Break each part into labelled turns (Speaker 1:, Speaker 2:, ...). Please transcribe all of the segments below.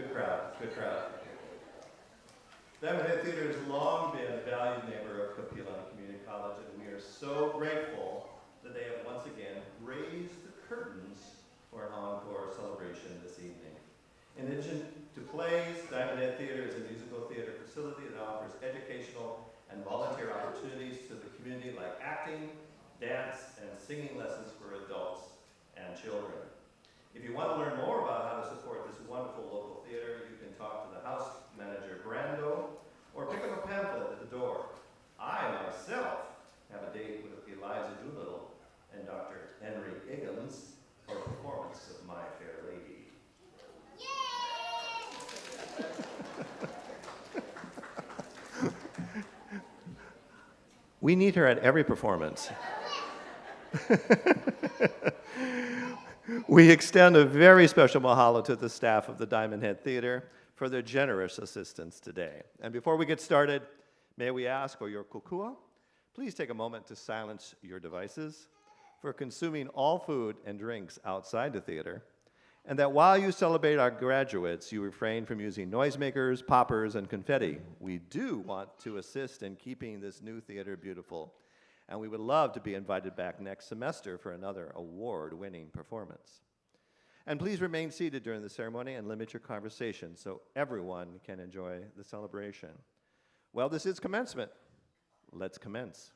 Speaker 1: Good crowd, good crowd. Diamond Head Theater has long been a valued member of Kapi'olani Community College, and we are so grateful that they have once again raised the curtains for an encore celebration this evening. In addition to plays, Diamond Head Theater is a musical theater facility that offers educational and volunteer opportunities to the community like acting, dance, and singing lessons for adults and children. If you want to learn more about how to support this wonderful local theater, you can talk to the house manager, Brando, or pick up a pamphlet at the door. I, myself, have a date with Eliza Doolittle and Dr. Henry Higgins for a performance of My Fair Lady. We need her at every performance. We extend a very special mahalo to the staff of the Diamond Head Theater for their generous assistance today. And before we get started, may we ask for your kukua? Please take a moment to silence your devices for consuming all food and drinks outside the theater, and that while you celebrate our graduates, you refrain from using noisemakers, poppers, and confetti. We do want to assist in keeping this new theater beautiful, and we would love to be invited back next semester for another award-winning performance. And please remain seated during the ceremony and limit your conversation so everyone can enjoy the celebration. Well, this is commencement. Let's commence.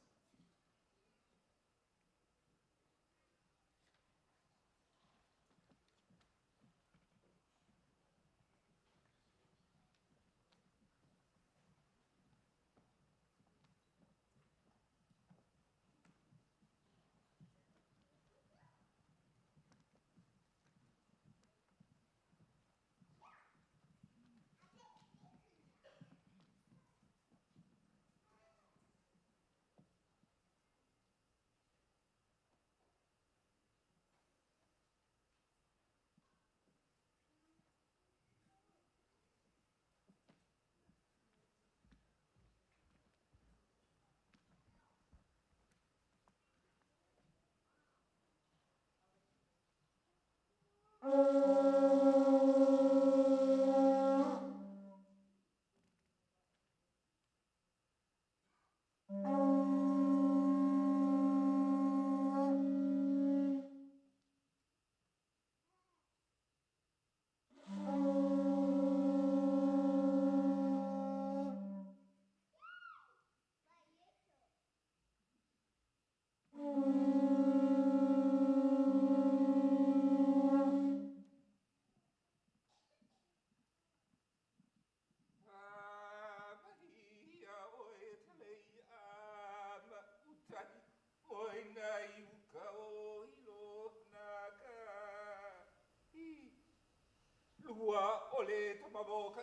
Speaker 2: Lua ole tamaboka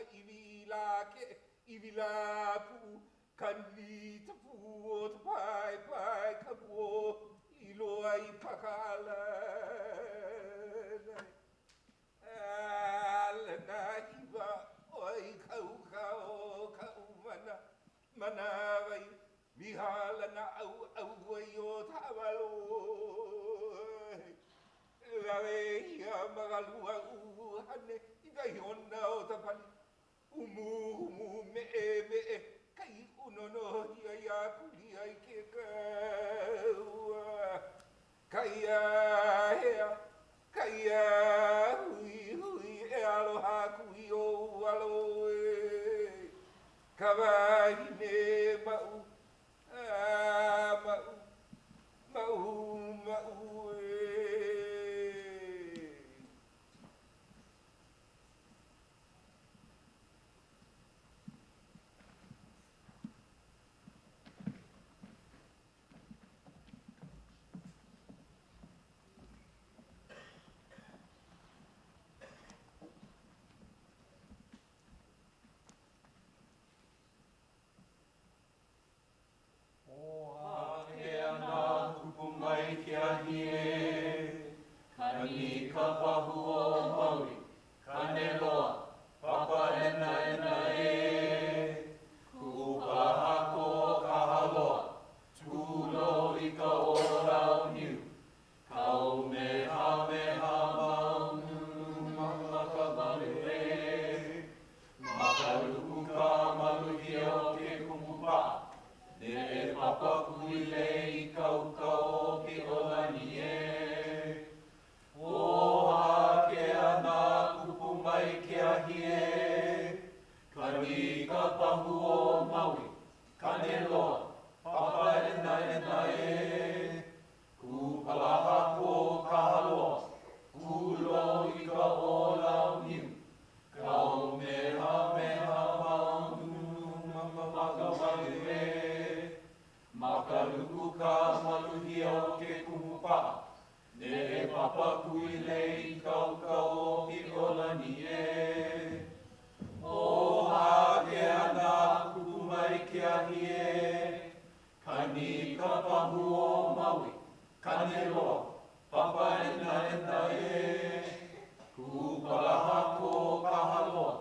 Speaker 2: ivila pu kanli tapu o tapai pai kapo ilo ai pakala alana iva oi kau mana vai mihala na au o tawalo Rave ia magalua hane Ikai ona o tapani Umu me Kai unono ia kuli ai ke kaua Kaia hui e aloha kui o alo e Kawai ne mau
Speaker 3: Ne papa kui lei kau kau Kapi'olani e. O hake ana kukumai kia hie. Kani ka pahu o Maui, kane loa, papa ena e. Ku palahako kahaloa,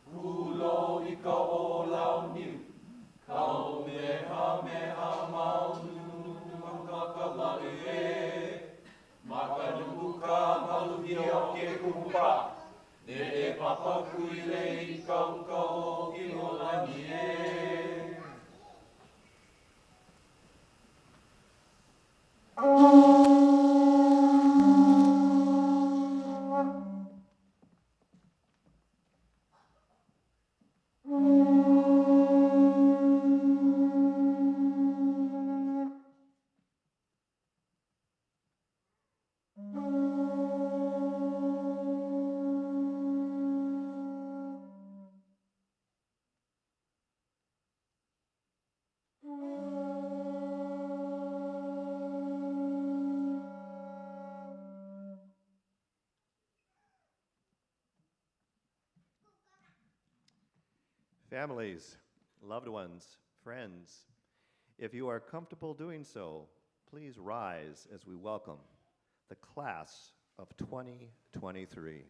Speaker 3: ku lo I ka o lau niu. Kau meha maunu makakalani e. Makanuku ka maluhia o ke kupa. Ne papa kui lei kau kau Kapi'olani e.
Speaker 1: Families, loved ones, friends, if you are comfortable doing so, please rise as we welcome the class of 2023.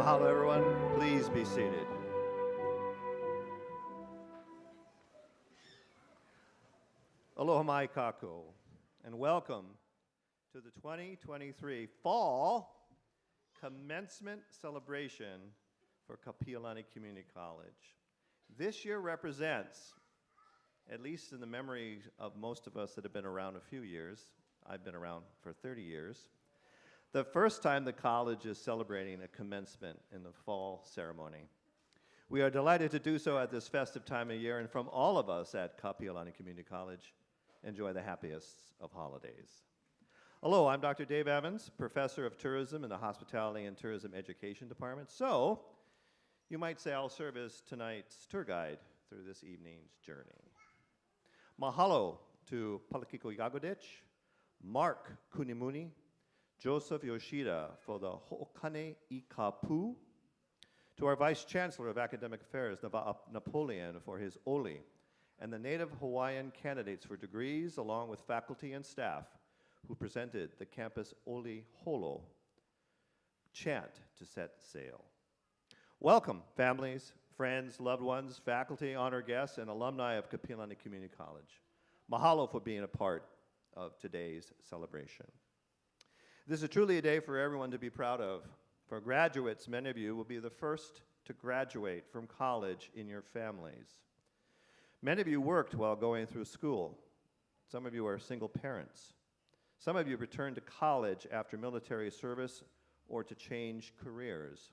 Speaker 1: Mahalo, everyone. Please be seated. Aloha mai kako, and welcome to the 2023 Fall Commencement Celebration for Kapi'olani Community College. This year represents, at least in the memory of most of us that have been around a few years, I've been around for 30 years, the first time the college is celebrating a commencement in the fall ceremony. We are delighted to do so at this festive time of year, and from all of us at Kapi'olani Community College, enjoy the happiest of holidays. Hello, I'm Dr. Dave Evans, Professor of Tourism in the Hospitality and Tourism Education Department. So, you might say I'll serve as tonight's tour guide through this evening's journey. Mahalo to Palakiko Yagodich, Mark Kunimuni, Joseph Yoshida for the Ho'okane i Kapu, to our Vice Chancellor of Academic Affairs, Napoleon, for his Oli, and the Native Hawaiian candidates for degrees, along with faculty and staff, who presented the campus Oli Holo chant to set sail. Welcome, families, friends, loved ones, faculty, honored guests, and alumni of Kapi'olani Community College. Mahalo for being a part of today's celebration. This is truly a day for everyone to be proud of. For graduates, many of you will be the first to graduate from college in your families. Many of you worked while going through school. Some of you are single parents. Some of you returned to college after military service or to change careers.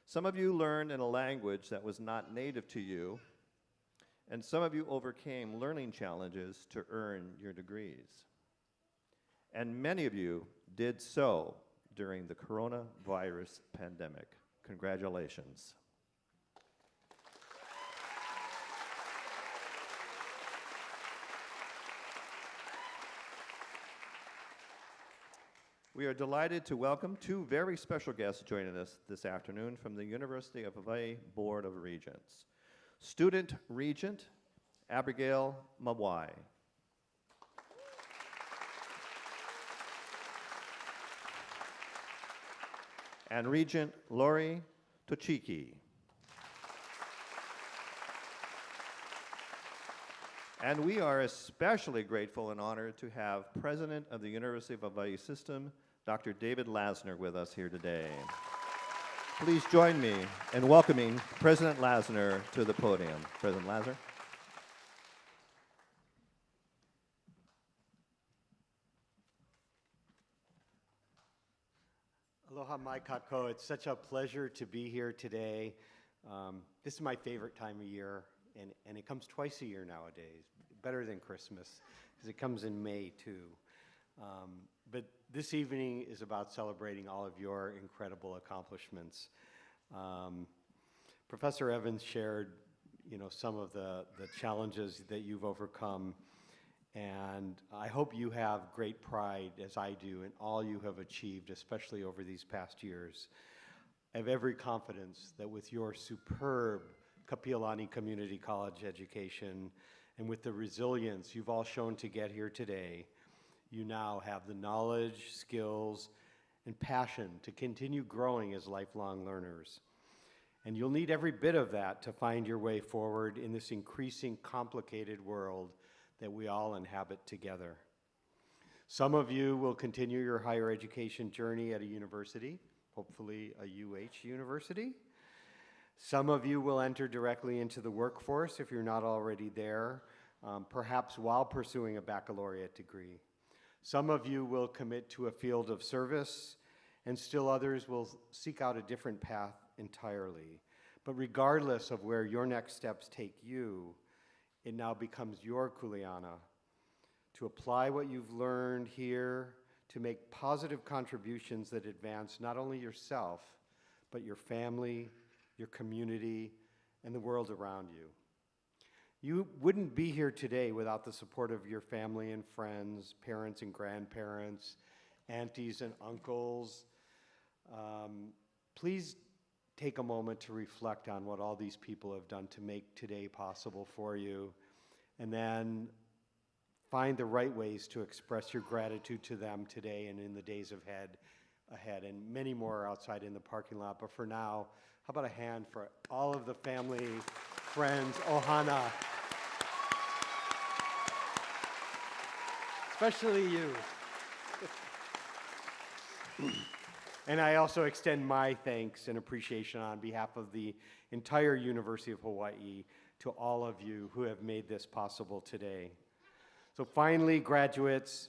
Speaker 1: Some of you learned in a language that was not native to you, and some of you overcame learning challenges to earn your degrees. And many of you did so during the coronavirus pandemic. Congratulations. We are delighted to welcome two very special guests joining us this afternoon from the University of Hawaii Board of Regents. Student Regent Abigail Mawai. And Regent Lori Tochiki. And we are especially grateful and honored to have President of the University of Hawaii System, Dr. David Lasner, with us here today. Please join me in welcoming President Lasner to the podium. President Lasner.
Speaker 4: Aloha mai kako. It's such a pleasure to be here today. This is my favorite time of year, and it comes twice a year nowadays, better than Christmas, because it comes in May too. But this evening is about celebrating all of your incredible accomplishments. Professor Evans shared, some of the challenges that you've overcome, and I hope you have great pride, as I do, in all you have achieved, especially over these past years. I have every confidence that with your superb Kapi'olani Community College education and with the resilience you've all shown to get here today, you now have the knowledge, skills, and passion to continue growing as lifelong learners. And you'll need every bit of that to find your way forward in this increasing complicated world that we all inhabit together. Some of you will continue your higher education journey at a university, hopefully a UH university. Some of you will enter directly into the workforce if you're not already there, perhaps while pursuing a baccalaureate degree. Some of you will commit to a field of service, and still others will seek out a different path entirely. But regardless of where your next steps take you, it now becomes your kuleana to apply what you've learned here to make positive contributions that advance not only yourself, but your family, your community, and the world around you. You wouldn't be here today without the support of your family and friends, parents and grandparents, aunties and uncles. Please take a moment to reflect on what all these people have done to make today possible for you, and then find the right ways to express your gratitude to them today and in the days ahead ahead, and many more outside in the parking lot. But for now, how about a hand for all of the family, friends, ohana. Especially you. And I also extend my thanks and appreciation on behalf of the entire University of Hawaii to all of you who have made this possible today. So finally, graduates,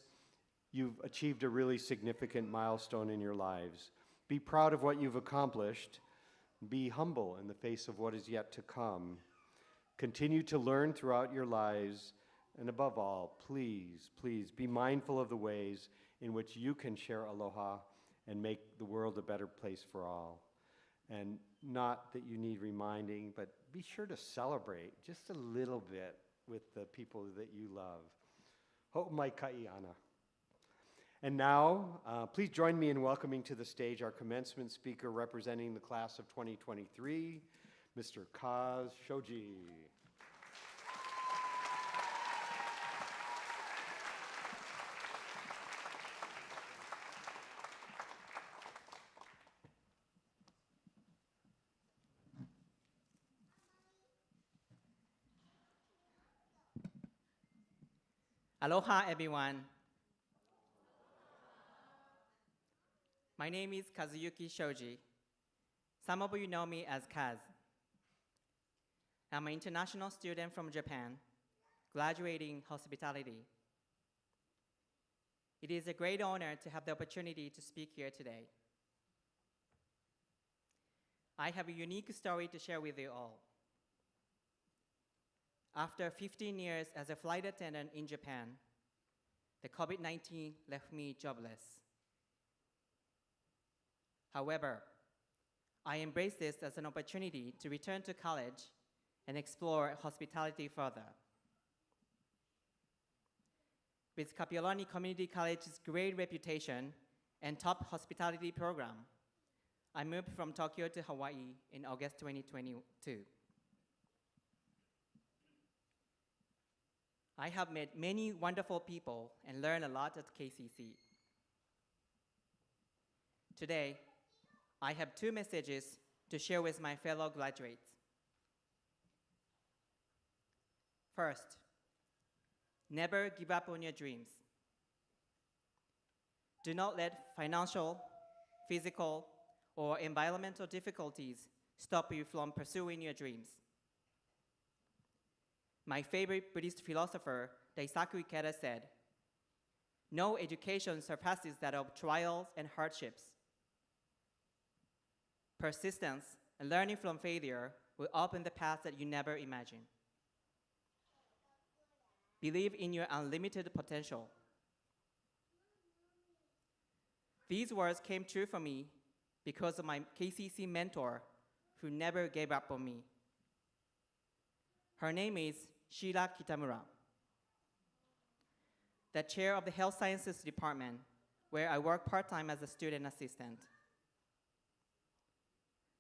Speaker 4: you've achieved a really significant milestone in your lives. Be proud of what you've accomplished. Be humble in the face of what is yet to come. Continue to learn throughout your lives. And above all, please, please be mindful of the ways in which you can share aloha and make the world a better place for all. And not that you need reminding, but be sure to celebrate just a little bit with the people that you love. Ho'omai ka'iana. And now, please join me in welcoming to the stage our commencement speaker representing the class of 2023, Mr. Kaz Shoji.
Speaker 5: Aloha, everyone. My name is Kazuyuki Shoji. Some of you know me as Kaz. I'm an international student from Japan, graduating hospitality. It is a great honor to have the opportunity to speak here today. I have a unique story to share with you all. After 15 years as a flight attendant in Japan, the COVID-19 left me jobless. However, I embrace this as an opportunity to return to college and explore hospitality further. With Kapi'olani Community College's great reputation and top hospitality program, I moved from Tokyo to Hawaii in August 2022. I have met many wonderful people and learned a lot at KCC. Today, I have two messages to share with my fellow graduates. First, never give up on your dreams. Do not let financial, physical, or environmental difficulties stop you from pursuing your dreams. My favorite Buddhist philosopher, Daisaku Ikeda, said, "No education surpasses that of trials and hardships. Persistence and learning from failure will open the paths that you never imagined. Believe in your unlimited potential." These words came true for me because of my KCC mentor who never gave up on me. Her name is Shira Kitamura, the chair of the Health Sciences Department, where I work part-time as a student assistant.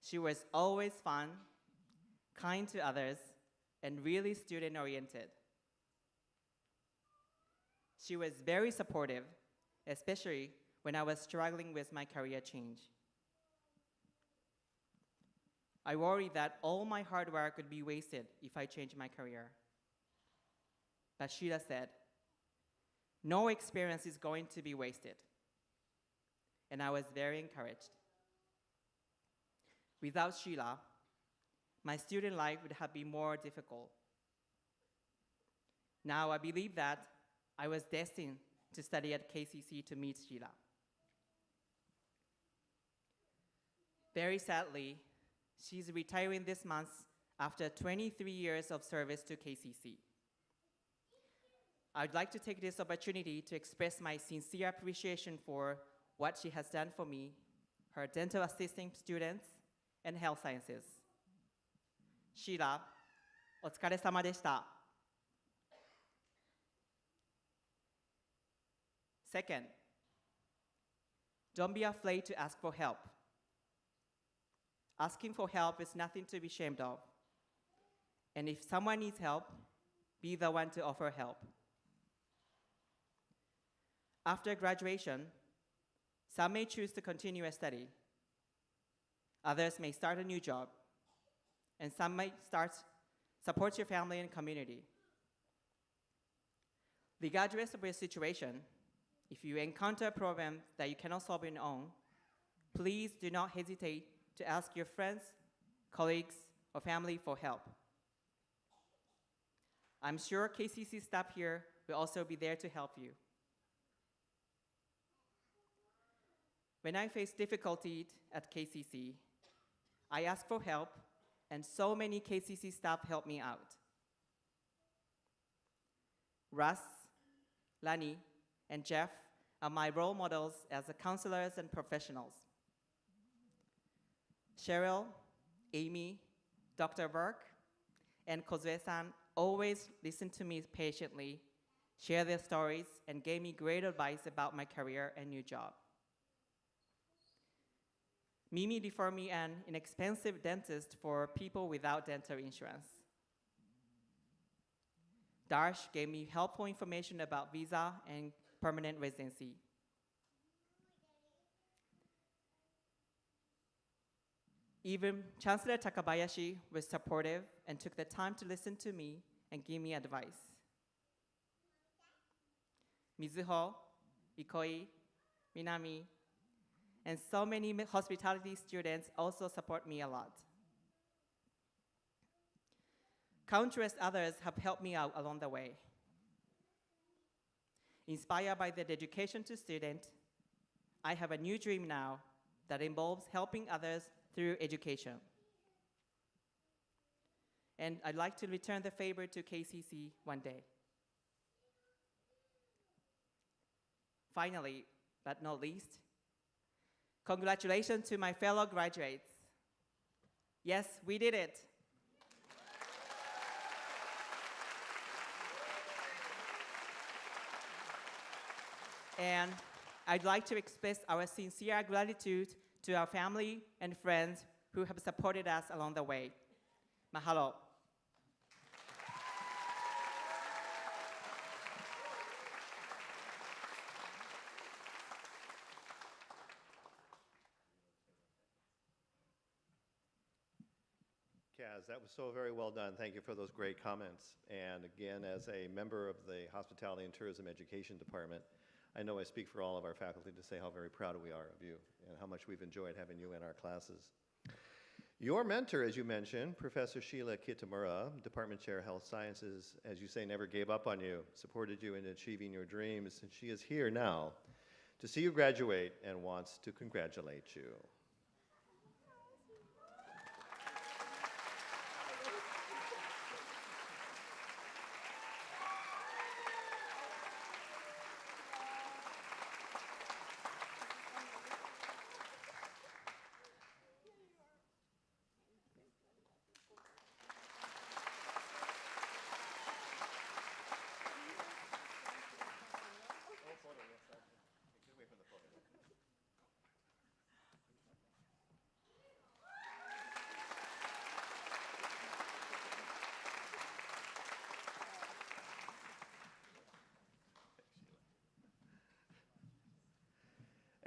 Speaker 5: She was always fun, kind to others, and really student-oriented. She was very supportive, especially when I was struggling with my career change. I worried that all my hard work would be wasted if I changed my career. But Sheila said, "No experience is going to be wasted." And I was very encouraged. Without Sheila, my student life would have been more difficult. Now I believe that I was destined to study at KCC to meet Sheila. Very sadly, she's retiring this month after 23 years of service to KCC. I'd like to take this opportunity to express my sincere appreciation for what she has done for me, her dental assisting students, and health sciences. Sheila, お疲れ様でした. Second, don't be afraid to ask for help. Asking for help is nothing to be ashamed of. And if someone needs help, be the one to offer help. After graduation, Some may choose to continue a study. Others may start a new job. And some might support your family and community. Regardless of your situation, if you encounter a problem that you cannot solve on your own, please do not hesitate to ask your friends, colleagues, or family for help. I'm sure KCC staff here will also be there to help you. When I faced difficulty at KCC, I asked for help, and so many KCC staff helped me out. Russ, Lani, and Jeff are my role models as counselors and professionals. Cheryl, Amy, Dr. Burke, and Kozue-san always listened to me patiently, shared their stories, and gave me great advice about my career and new job. Mimi referred me an inexpensive dentist for people without dental insurance. Darsh gave me helpful information about visa and permanent residency. Even Chancellor Takabayashi was supportive and took the time to listen to me and give me advice. Mizuho, Ikoi, Minami, and so many hospitality students also support me a lot. Countless others have helped me out along the way. Inspired by their dedication to students, I have a new dream now that involves helping others through education. And I'd like to return the favor to KCC one day. Finally, but not least, congratulations to my fellow graduates. Yes, we did it. And I'd like to express our sincere gratitude to our family and friends who have supported us along the way. Mahalo.
Speaker 1: Kaz, that was so very well done. Thank you for those great comments. And again, as a member of the Hospitality and Tourism Education Department, I know I speak for all of our faculty to say how very proud we are of you and how much we've enjoyed having you in our classes. Your mentor, as you mentioned, Professor Sheila Kitamura, Department Chair of Health Sciences, as you say, never gave up on you, supported you in achieving your dreams, and she is here now to see you graduate and wants to congratulate you.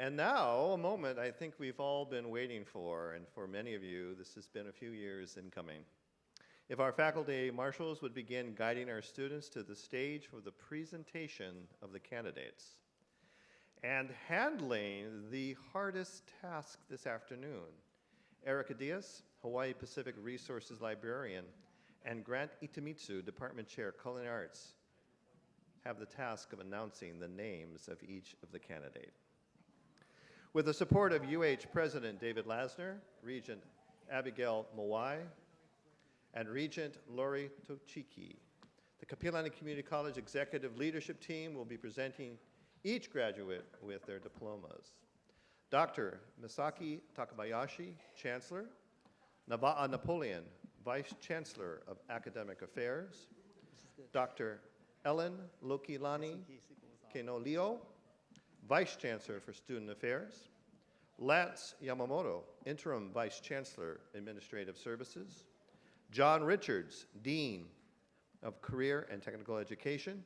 Speaker 1: And now, a moment I think we've all been waiting for, and for many of you, this has been a few years in coming. If our faculty marshals would begin guiding our students to the stage for the presentation of the candidates. And handling the hardest task this afternoon, Erica Diaz, Hawaii Pacific Resources Librarian, and Grant Itamitsu, Department Chair, Culinary Arts, have the task of announcing the names of each of the candidates. With the support of UH President David Lasner, Regent Abigail Mawai, and Regent Lori Tochiki, the Kapi'olani Community College Executive Leadership Team will be presenting each graduate with their diplomas. Dr. Misaki Takabayashi, Chancellor, Naba'a Napoleon, Vice Chancellor of Academic Affairs, Dr. Ellen Lokilani Kenolio, Vice Chancellor for Student Affairs, Lance Yamamoto, Interim Vice Chancellor, Administrative Services, John Richards, Dean of Career and Technical Education,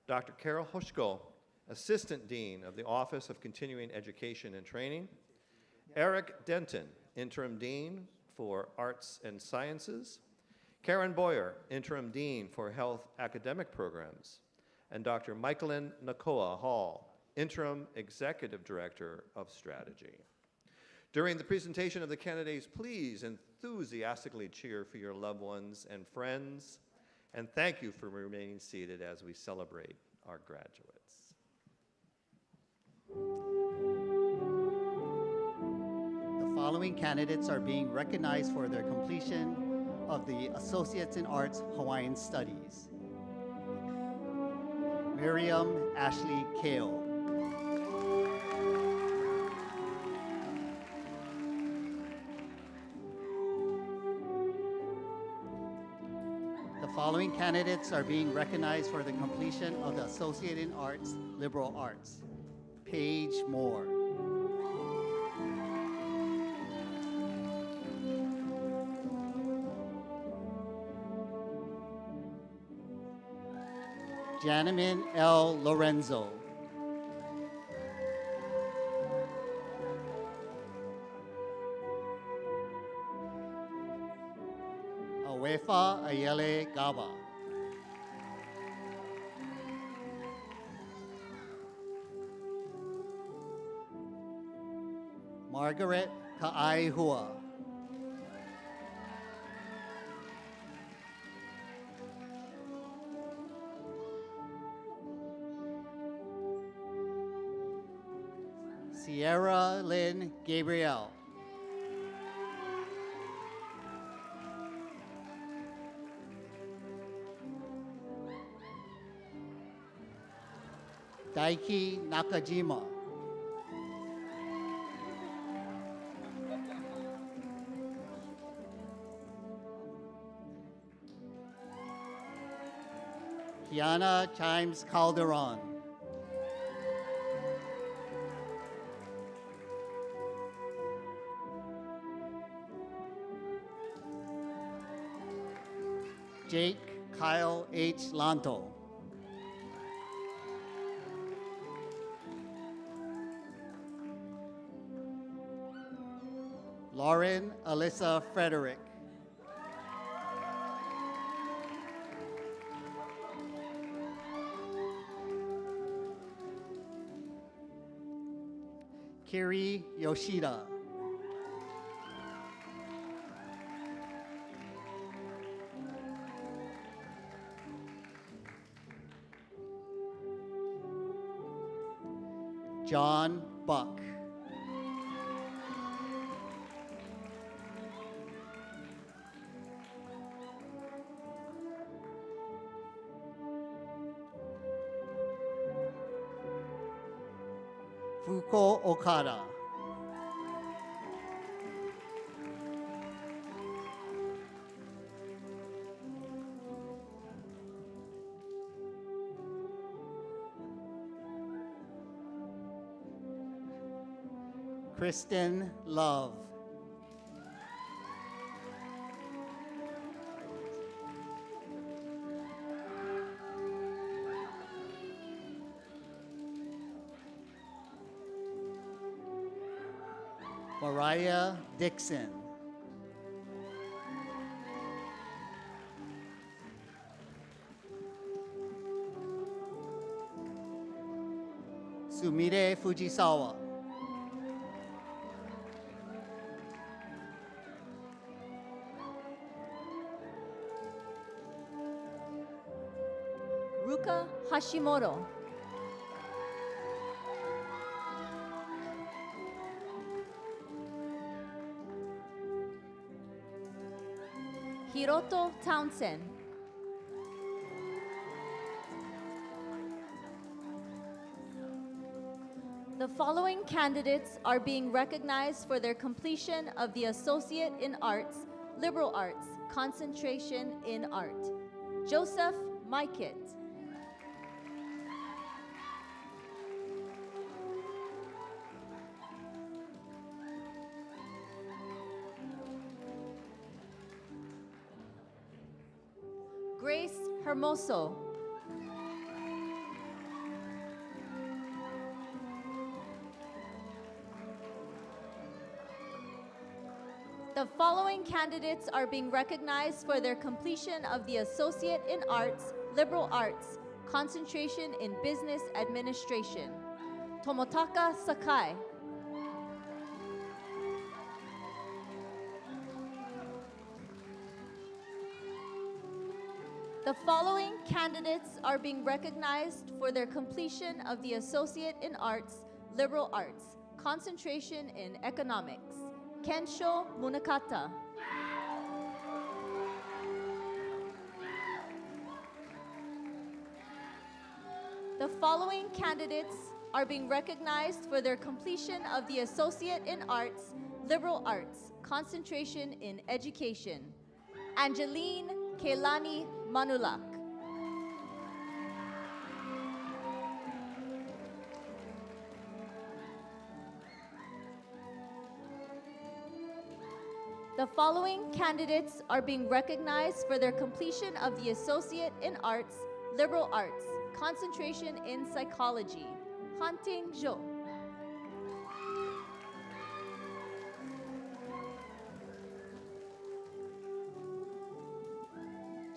Speaker 1: Dr. Carol Hoshko, Assistant Dean of the Office of Continuing Education and Training. Eric Denton, Interim Dean for Arts and Sciences. Karen Boyer, Interim Dean for Health Academic Programs. And Dr. Michaelin Nakoa Hall, Interim Executive Director of Strategy. During the presentation of the candidates, please enthusiastically cheer for your loved ones and friends, and thank you for remaining seated as we celebrate our graduates.
Speaker 6: The following candidates are being recognized for their completion of the Associates in Arts Hawaiian Studies. Miriam Ashley Kale. The following candidates are being recognized for the completion of the Associate in Arts, Liberal Arts. Paige Moore. Janamin L. Lorenzo. Awefa Ayele Gaba. Margaret Ka'aihua. Sierra Lynn Gabriel. Daiki Nakajima. Kiana Chimes Calderon. Jake Kyle H. Lanto. Lauren Alyssa Frederick. Kiri Yoshida. John Buck. Fuko Okada. Kristen Love. Mariah Dixon. Sumire Fujisawa.
Speaker 7: Ruka Hashimoto. Hiroto Townsend. The following candidates are being recognized for their completion of the Associate in Arts, Liberal Arts, Concentration in Art. Joseph Mykett. Grace Hermoso. The following candidates are being recognized for their completion of the Associate in Arts, Liberal Arts, concentration in Business Administration. Tomotaka Sakai. The following candidates are being recognized for their completion of the Associate in Arts, Liberal Arts, concentration in Economics. Kensho Munakata. The following candidates are being recognized for their completion of the Associate in Arts, Liberal Arts, concentration in Education. Angeline Kapi'olani Manulak. The following candidates are being recognized for their completion of the Associate in Arts, Liberal Arts, concentration in Psychology. Hanting Zhou.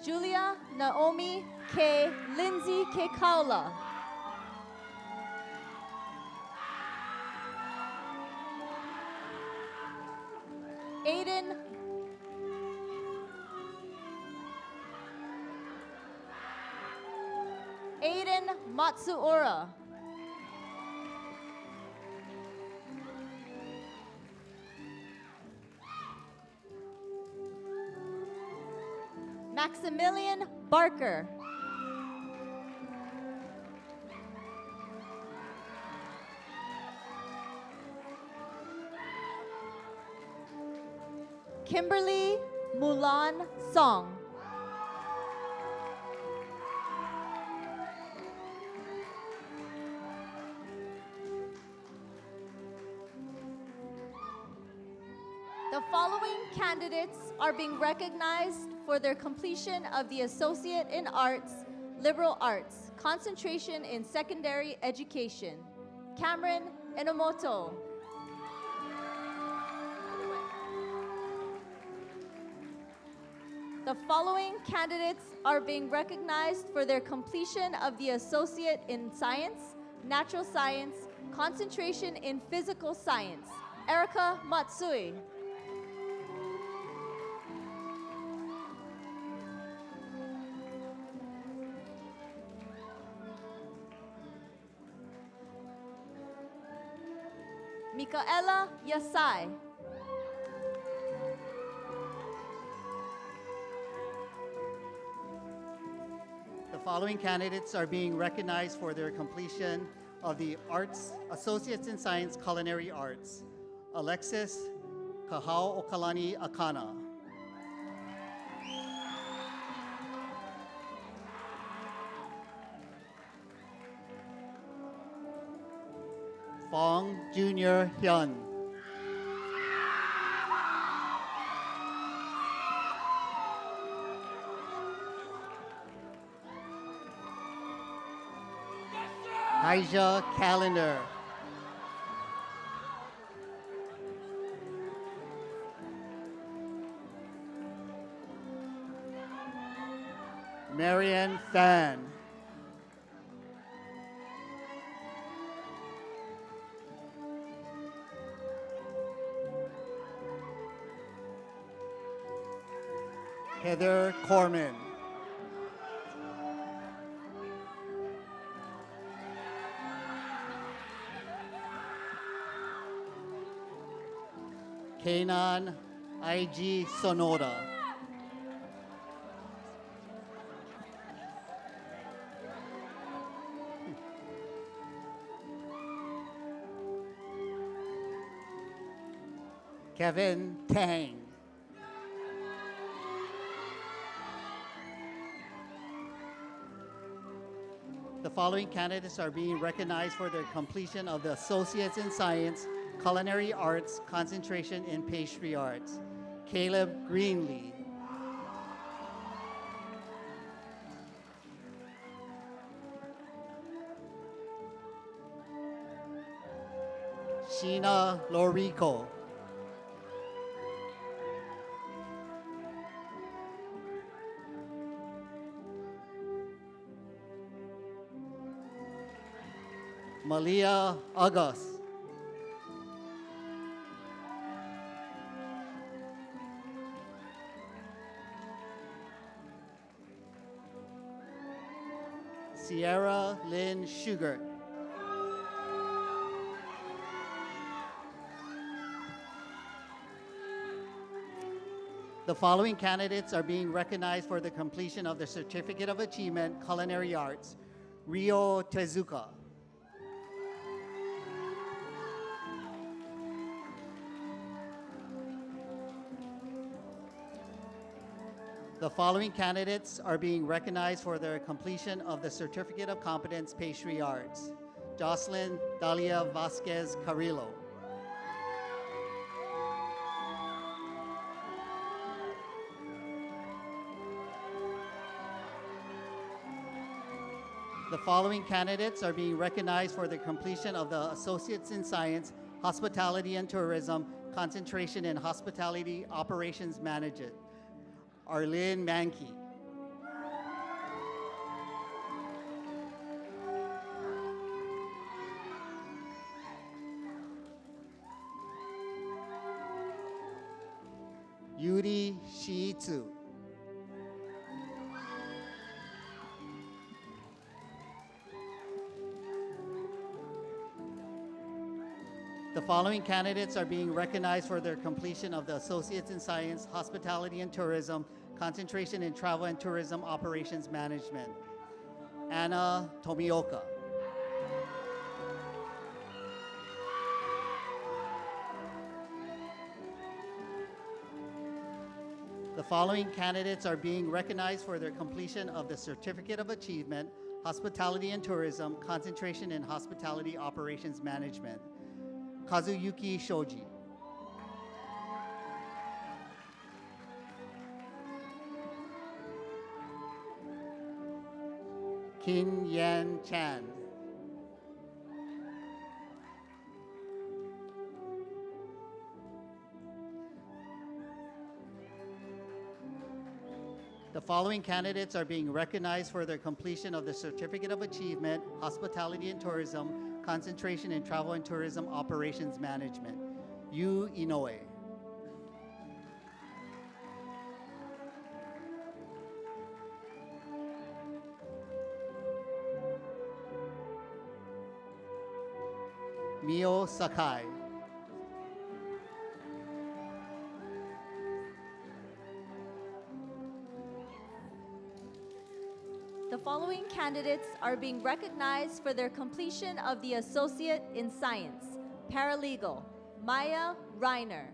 Speaker 7: Julia Naomi K. Lindsay K. Kaula. Aiden Matsuura. Maximilian Barker. Kimberly Mulan Song. The following candidates are being recognized for their completion of the Associate in Arts, Liberal Arts, concentration in Secondary Education. Cameron Enomoto. The following candidates are being recognized for their completion of the Associate in Science, Natural Science, concentration in Physical Science. Erica Matsui. Micaela Yasai.
Speaker 6: The following candidates are being recognized for their completion of the Arts Associates in Science Culinary Arts. Alexis Kapi'olani Akana. Fong Junior Hyun. Haija Calendar. Marian Fan. Heather Corman. Kanan IG Sonoda. Kevin Tang. The following candidates are being recognized for their completion of the Associates in Science, Culinary Arts, concentration in Pastry Arts. Caleb Greenlee. Sheena Lorico. Malia Agos. Sierra Lynn Sugar. The following candidates are being recognized for the completion of the Certificate of Achievement, Culinary Arts. Rio Tezuka. The following candidates are being recognized for their completion of the Certificate of Competence, Pastry Arts. Jocelyn Dalia Vasquez Carrillo. The following candidates are being recognized for the completion of the Associates in Science, Hospitality and Tourism, concentration in Hospitality Operations Management. Arlene Mankey. Yuri Shiitsu. The following candidates are being recognized for their completion of the Associates in Science, Hospitality and Tourism, concentration in Travel and Tourism Operations Management. Anna Tomioka. The following candidates are being recognized for their completion of the Certificate of Achievement, Hospitality and Tourism, concentration in Hospitality Operations Management. Kazuyuki Shoji. Kin Yan Chan. The following candidates are being recognized for their completion of the Certificate of Achievement, Hospitality and Tourism, concentration in Travel and Tourism Operations Management. Yu Inoue. Mio Sakai.
Speaker 7: The following candidates are being recognized for their completion of the Associate in Science, Paralegal, Maya Reiner.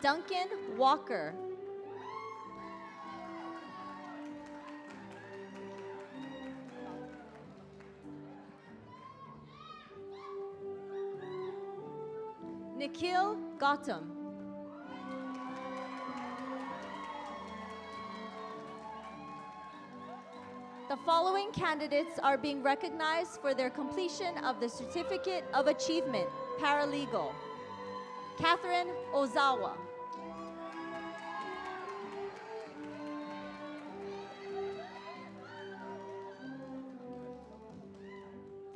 Speaker 7: Duncan Walker. Nikhil Gautam. The following candidates are being recognized for their completion of the Certificate of Achievement, Paralegal. Catherine Ozawa.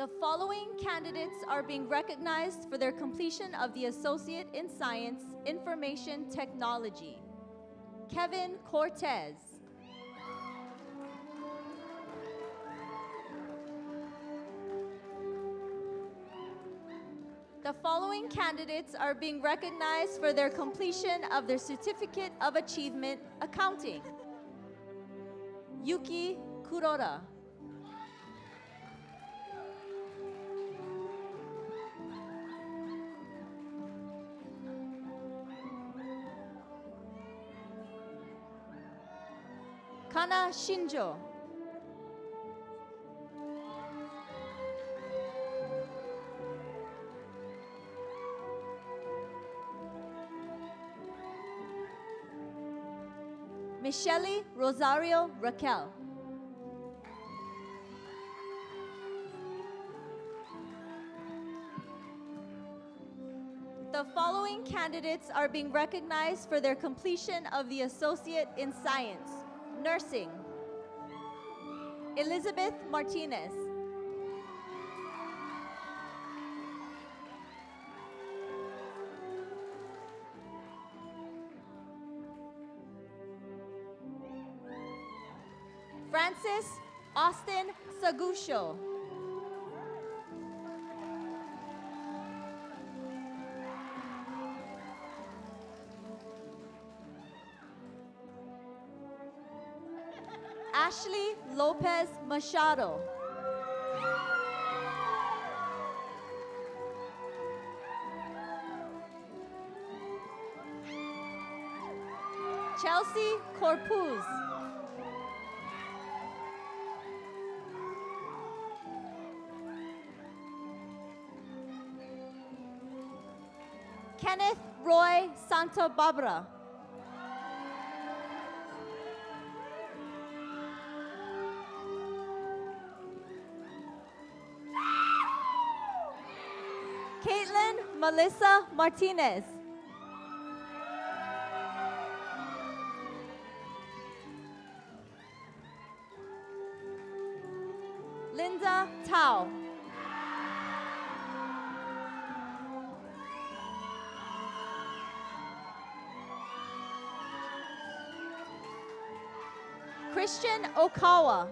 Speaker 7: The following candidates are being recognized for their completion of the Associate in Science, Information Technology. Kevin Cortez. The following candidates are being recognized for their completion of their Certificate of Achievement, Accounting. Yuki Kuroda. Kana Shinjo. Michele Rosario Raquel. The following candidates are being recognized for their completion of the Associate in Science, Nursing. Elizabeth Martinez. Francis Austin Sagusho. Ashley Lopez Machado. Chelsea Corpuz. Kenneth Roy Santa Barbara. Caitlin Melissa Martinez. Linda Tao. Christian Okawa.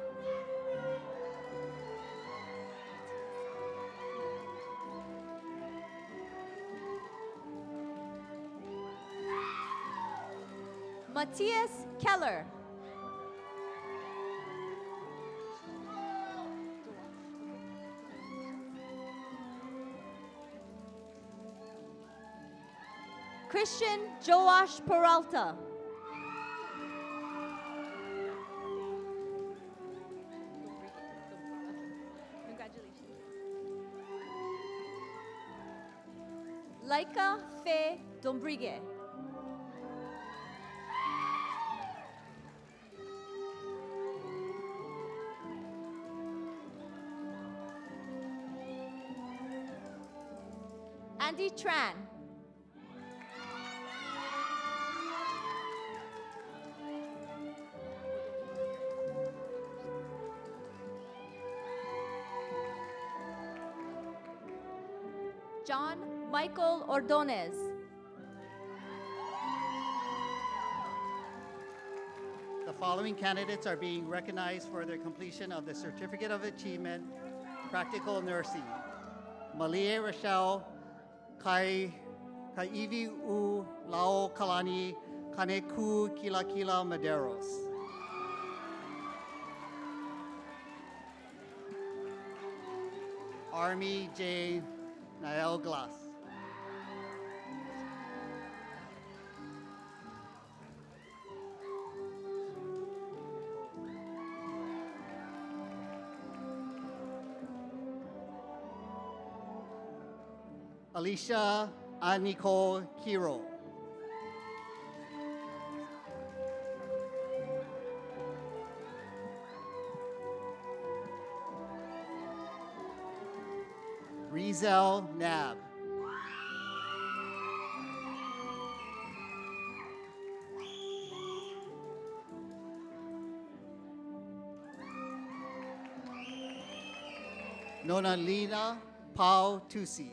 Speaker 7: Matthias Keller. Christian Joash Peralta. Congratulations. Laika Fe Dombrigue. Andy Tran. John Michael Ordonez.
Speaker 6: The following candidates are being recognized for their completion of the Certificate of Achievement, Practical Nursing. Malie Rochelle Kaivi U Lao Kalani Kaneku Kila Kila Maderos. Army J. Nael Glass. Alicia Aniko Kiro. Rizel Nab. Nonalina Pau Tusi.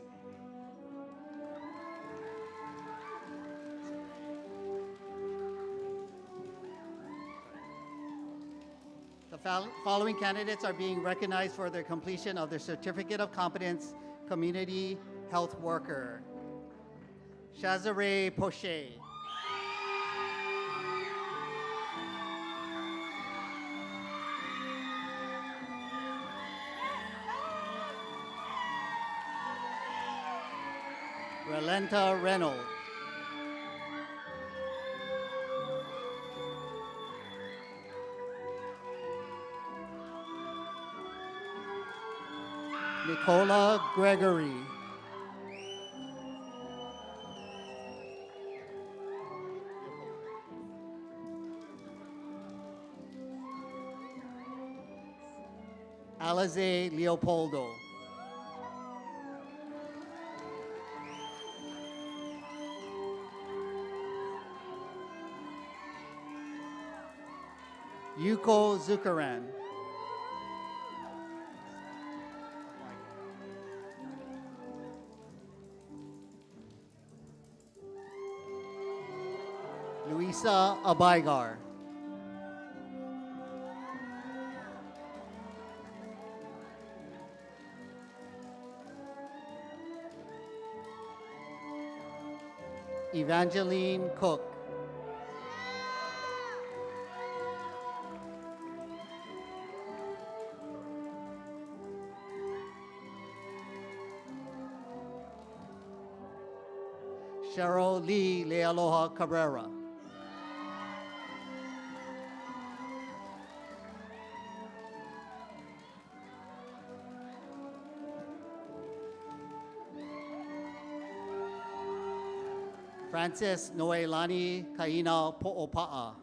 Speaker 6: The following candidates are being recognized for their completion of their Certificate of Competence Community Health Worker. Shazare Poche. Relenta Reynolds. Nicola Gregory. Alize Leopoldo. Yuko Zukaran. Luisa Abaigar. Evangeline Cook. Cheryl Lee Lealoha Cabrera. Francis Noelani Kaina Po'opa'a.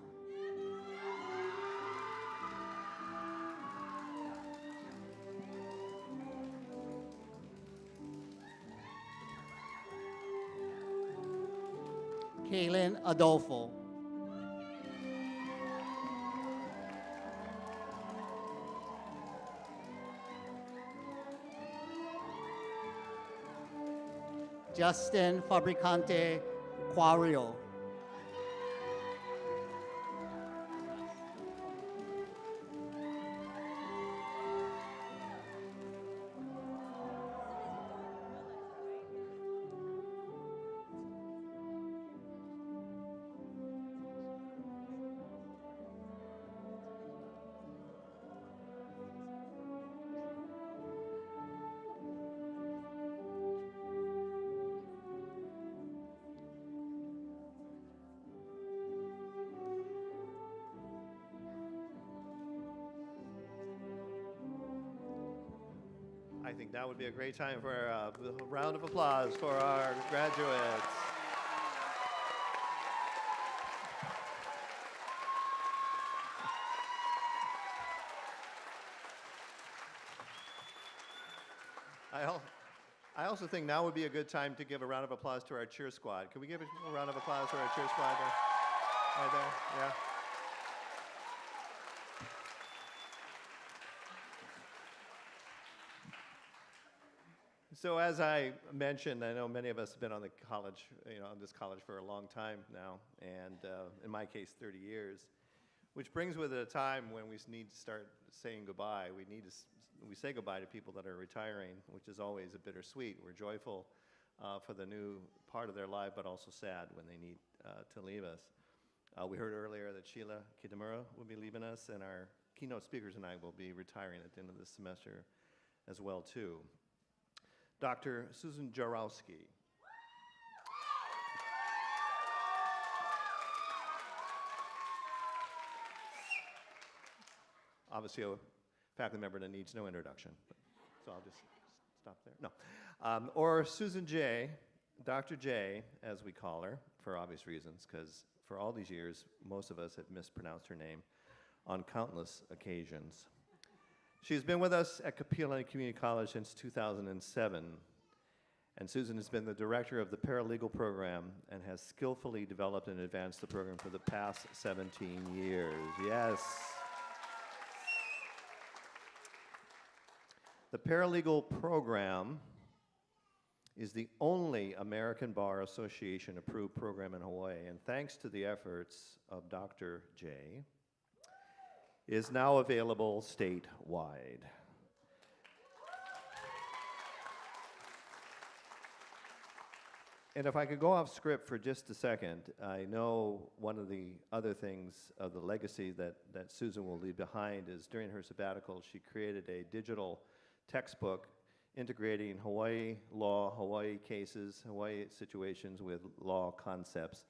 Speaker 6: Kaylin Adolfo. Justin Fabricante Quario.
Speaker 1: I think that would be a great time for a round of applause for our graduates. I also think now would be a good time to give a round of applause to our cheer squad. Can we give a round of applause to our cheer squad there? Right there, yeah. So as I mentioned, I know many of us have been on the college, on this college for a long time now, and in my case, 30 years, which brings with it a time when we need to start saying goodbye. We say goodbye to people that are retiring, which is always a bittersweet. We're joyful for the new part of their life, but also sad when they need to leave us. We heard earlier that Sheila Kitamura will be leaving us, and our keynote speakers and I will be retiring at the end of this semester as well, too. Dr. Susan Jarowski. Obviously a faculty member that needs no introduction, so I'll just stop there. No. Or Susan J., Dr. J, as we call her, for obvious reasons, because for all these years, most of us have mispronounced her name on countless occasions. She's been with us at Kapi'olani Community College since 2007, and Susan has been the director of the paralegal program and has skillfully developed and advanced the program for the past 17 years. Yes. The paralegal program is the only American Bar Association approved program in Hawaii, and thanks to the efforts of Dr. J, is now available statewide. And if I could go off script for just a second, I know one of the other things of the legacy that Susan will leave behind is during her sabbatical, she created a digital textbook integrating Hawaii law, Hawaii cases, Hawaii situations with law concepts.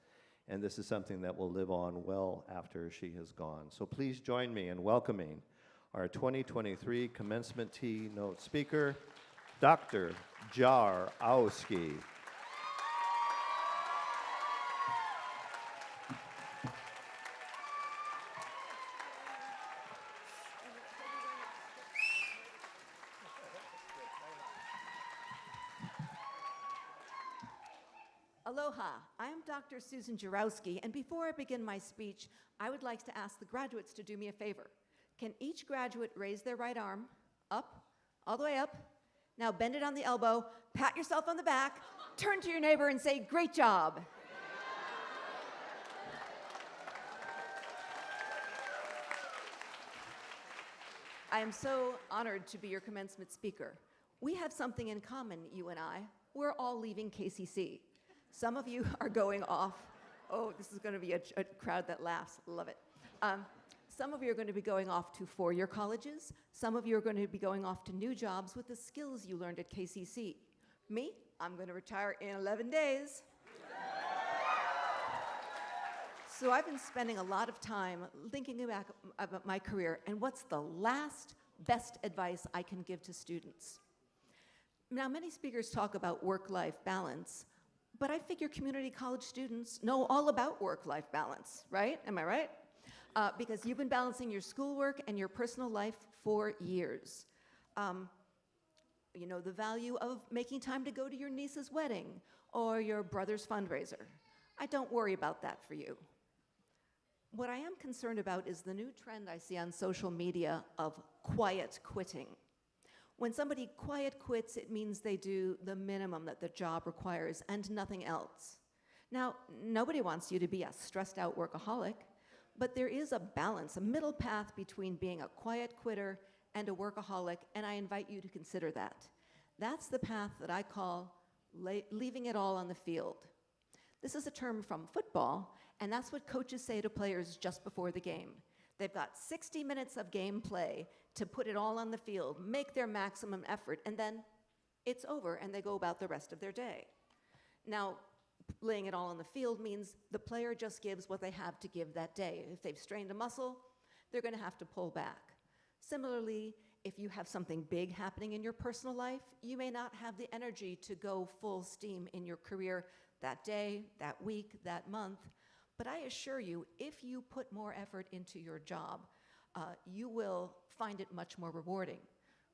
Speaker 1: And this is something that will live on well after she has gone. So please join me in welcoming our 2023 commencement keynote speaker, Dr. Jarowski.
Speaker 8: Aloha, I am Dr. Susan Jarowski, and before I begin my speech, I would like to ask the graduates to do me a favor. Can each graduate raise their right arm, up, all the way up? Now bend it on the elbow, pat yourself on the back, turn to your neighbor and say, "Great job." I am so honored to be your commencement speaker. We have something in common, you and I. We're all leaving KCC. Some of you are going off. Oh, this is going to be a crowd that laughs. Love it. Some of you are going to be going off to four-year colleges. Some of you are going to be going off to new jobs with the skills you learned at KCC. Me, I'm going to retire in 11 days. So I've been spending a lot of time thinking back about my career and what's the last best advice I can give to students. Now, many speakers talk about work-life balance, but I figure community college students know all about work-life balance, right? Am I right? Because you've been balancing your schoolwork and your personal life for years. You know the value of making time to go to your niece's wedding or your brother's fundraiser. I don't worry about that for you. What I am concerned about is the new trend I see on social media of quiet quitting. When somebody quiet quits, it means they do the minimum that the job requires and nothing else. Now, nobody wants you to be a stressed out workaholic, but there is a balance, a middle path between being a quiet quitter and a workaholic, and I invite you to consider that. That's the path that I call leaving it all on the field. This is a term from football, and that's what coaches say to players just before the game. They've got 60 minutes of gameplay to put it all on the field, make their maximum effort, and then it's over and they go about the rest of their day. Now, laying it all on the field means the player just gives what they have to give that day. If they've strained a muscle, they're going to have to pull back. Similarly, if you have something big happening in your personal life, you may not have the energy to go full steam in your career that day, that week, that month. But I assure you, if you put more effort into your job, you will find it much more rewarding.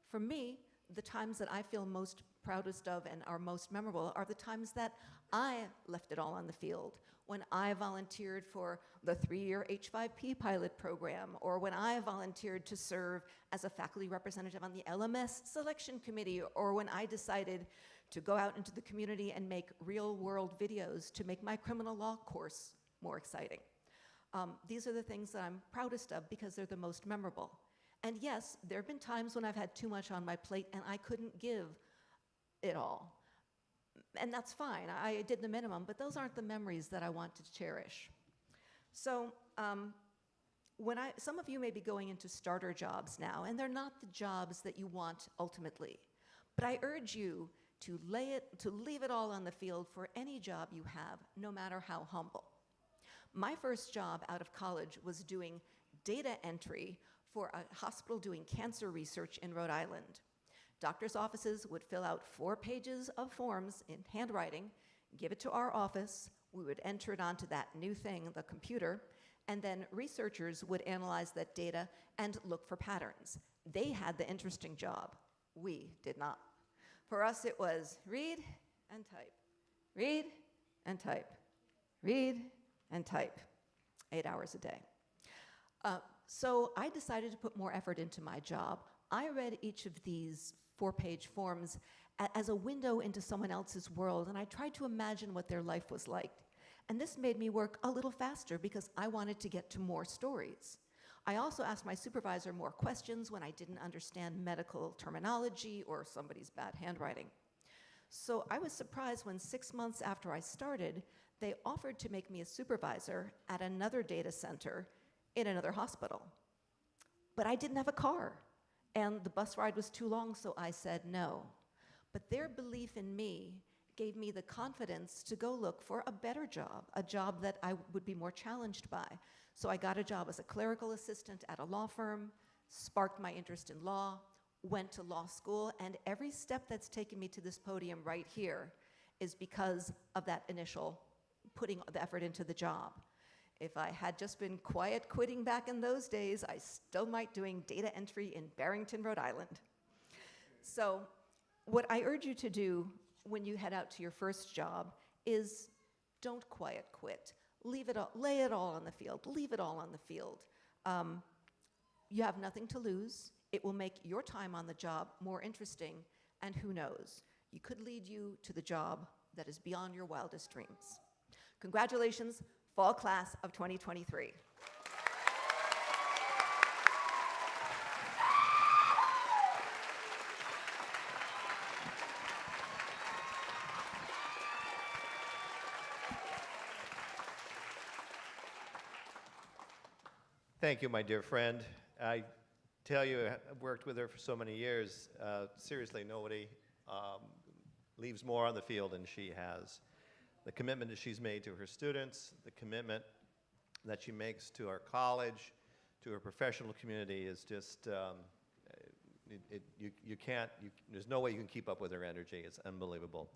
Speaker 8: For me, the times that I feel most proudest of and are most memorable are the times that I left it all on the field. When I volunteered for the 3-year H5P pilot program, or when I volunteered to serve as a faculty representative on the LMS selection committee, or when I decided to go out into the community and make real-world videos to make my criminal law course more exciting. These are the things that I'm proudest of because they're the most memorable. And yes, there have been times when I've had too much on my plate and I couldn't give it all. And that's fine, I did the minimum, but those aren't the memories that I want to cherish. So some of you may be going into starter jobs now, and they're not the jobs that you want ultimately. But I urge you to leave it all on the field for any job you have, no matter how humble. My first job out of college was doing data entry for a hospital doing cancer research in Rhode Island. Doctors' offices would fill out 4 pages of forms in handwriting, give it to our office, we would enter it onto that new thing, the computer, and then researchers would analyze that data and look for patterns. They had the interesting job. We did not. For us, it was read and type, read and type, read and type, 8 hours a day. So I decided to put more effort into my job. I read each of these 4-page forms as a window into someone else's world, and I tried to imagine what their life was like. And this made me work a little faster because I wanted to get to more stories. I also asked my supervisor more questions when I didn't understand medical terminology or somebody's bad handwriting. So I was surprised when 6 months after I started, they offered to make me a supervisor at another data center in another hospital. But I didn't have a car, and the bus ride was too long, so I said no. But their belief in me gave me the confidence to go look for a better job, a job that I would be more challenged by. So I got a job as a clerical assistant at a law firm, sparked my interest in law, went to law school, and every step that's taken me to this podium right here is because of that initial putting the effort into the job. If I had just been quiet quitting back in those days, I still might doing data entry in Barrington, Rhode Island. So what I urge you to do when you head out to your first job is Don't quiet quit. Leave it all, lay it all on the field. Leave it all on the field. You have nothing to lose. It will make your time on the job more interesting, and who knows, you could lead you to the job that is beyond your wildest dreams. Congratulations, fall class of 2023.
Speaker 1: Thank you, my dear friend. I tell you, I've worked with her for so many years. Seriously, nobody leaves more on the field than she has. The commitment that she's made to her students, the commitment that she makes to our college, to her professional community is just, there's no way you can keep up with her energy. It's unbelievable.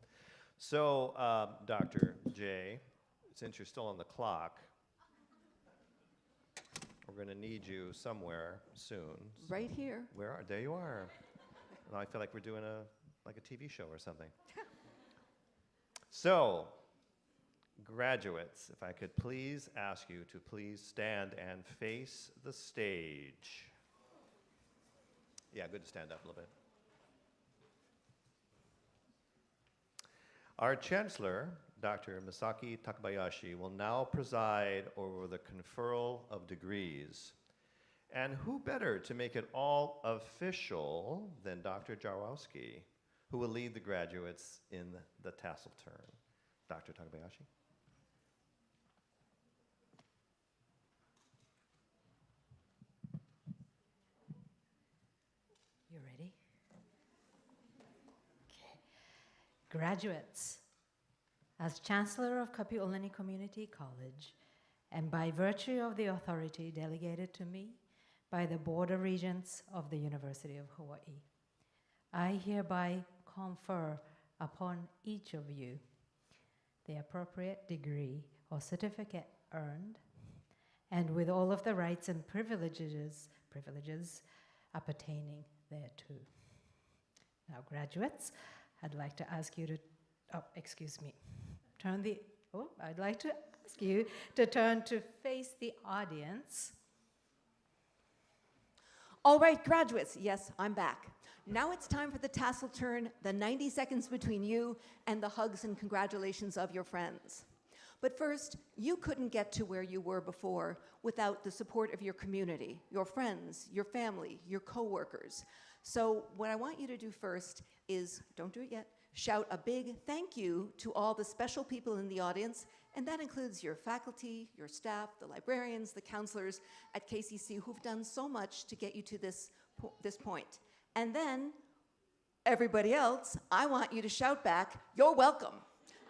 Speaker 1: So, Dr. J, since you're still on the clock, we're going to need you somewhere soon.
Speaker 8: Right here.
Speaker 1: Where are? There you are. And I feel like we're doing like a TV show or something. So, graduates, if I could please ask you to please stand and face the stage. Yeah, good to stand up a little bit. Our Chancellor, Dr. Misaki Takabayashi, will now preside over the conferral of degrees. And who better to make it all official than Dr. Jarowski, who will lead the graduates in the tassel turn. Dr. Takabayashi.
Speaker 9: You ready? Okay. Graduates, as Chancellor of Kapi'olani Community College, and by virtue of the authority delegated to me by the Board of Regents of the University of Hawaii, I hereby confer upon each of you the appropriate degree or certificate earned, and with all of the rights and privileges appertaining thereto. Now, graduates, I'd like to ask you to, I'd like to ask you to turn to face the audience.
Speaker 8: All right, graduates, yes, I'm back. Now it's time for the tassel turn, the 90 seconds between you and the hugs and congratulations of your friends. But first, you couldn't get to where you were before without the support of your community, your friends, your family, your coworkers. So what I want you to do first is, don't do it yet, shout a big thank you to all the special people in the audience, and that includes your faculty, your staff, the librarians, the counselors at KCC who've done so much to get you to this point. And then, everybody else, I want you to shout back, you're welcome.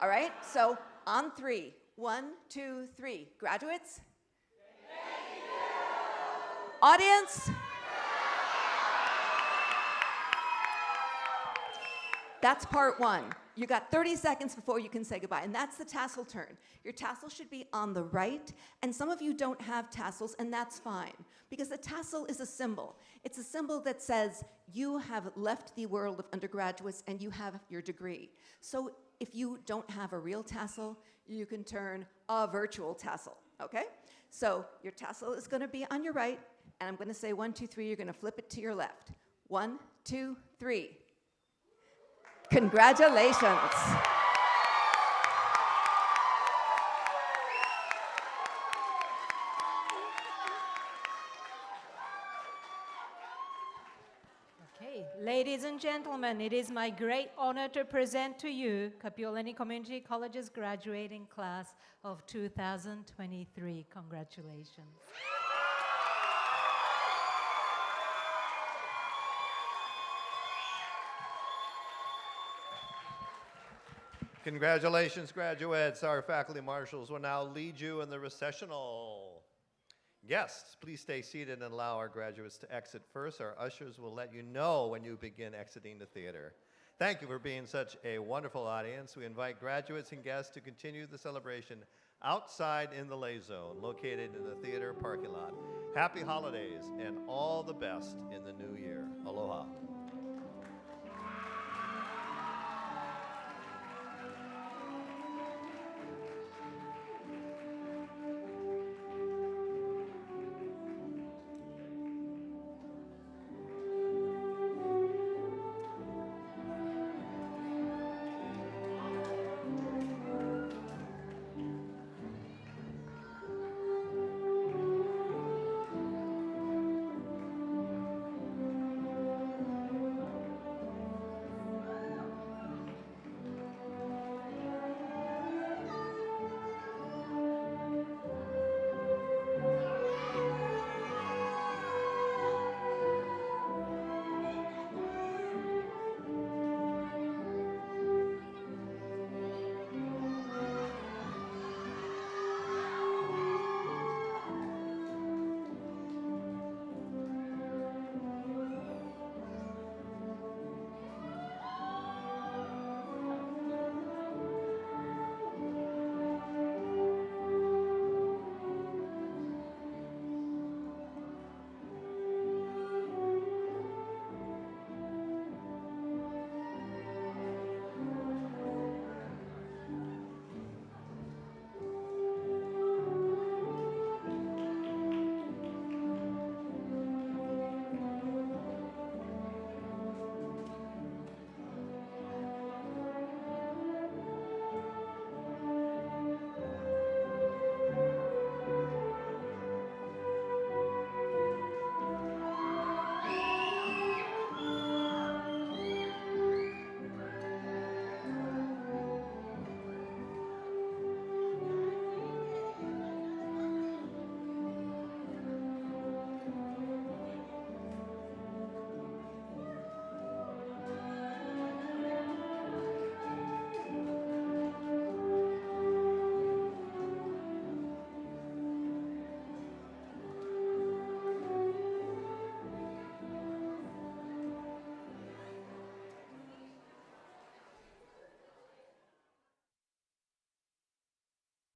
Speaker 8: All right? So, on 3. 1, 2, 3. Graduates? Thank you. Audience? That's part 1. You got 30 seconds before you can say goodbye, and that's the tassel turn. Your tassel should be on the right, and some of you don't have tassels, and that's fine, because the tassel is a symbol. It's a symbol that says you have left the world of undergraduates and you have your degree. So if you don't have a real tassel, you can turn a virtual tassel, okay? So your tassel is gonna be on your right, and I'm gonna say 1, 2, 3, you're gonna flip it to your left. 1, 2, 3. Congratulations.
Speaker 9: Okay, ladies and gentlemen, it is my great honor to present to you Kapi'olani Community College's graduating class of 2023. Congratulations.
Speaker 1: Congratulations, graduates. Our faculty marshals will now lead you in the recessional. Guests, please stay seated and allow our graduates to exit first. Our ushers will let you know when you begin exiting the theater. Thank you for being such a wonderful audience. We invite graduates and guests to continue the celebration outside in the Lay Zone, located in the theater parking lot. Happy holidays and all the best in the new year. Aloha.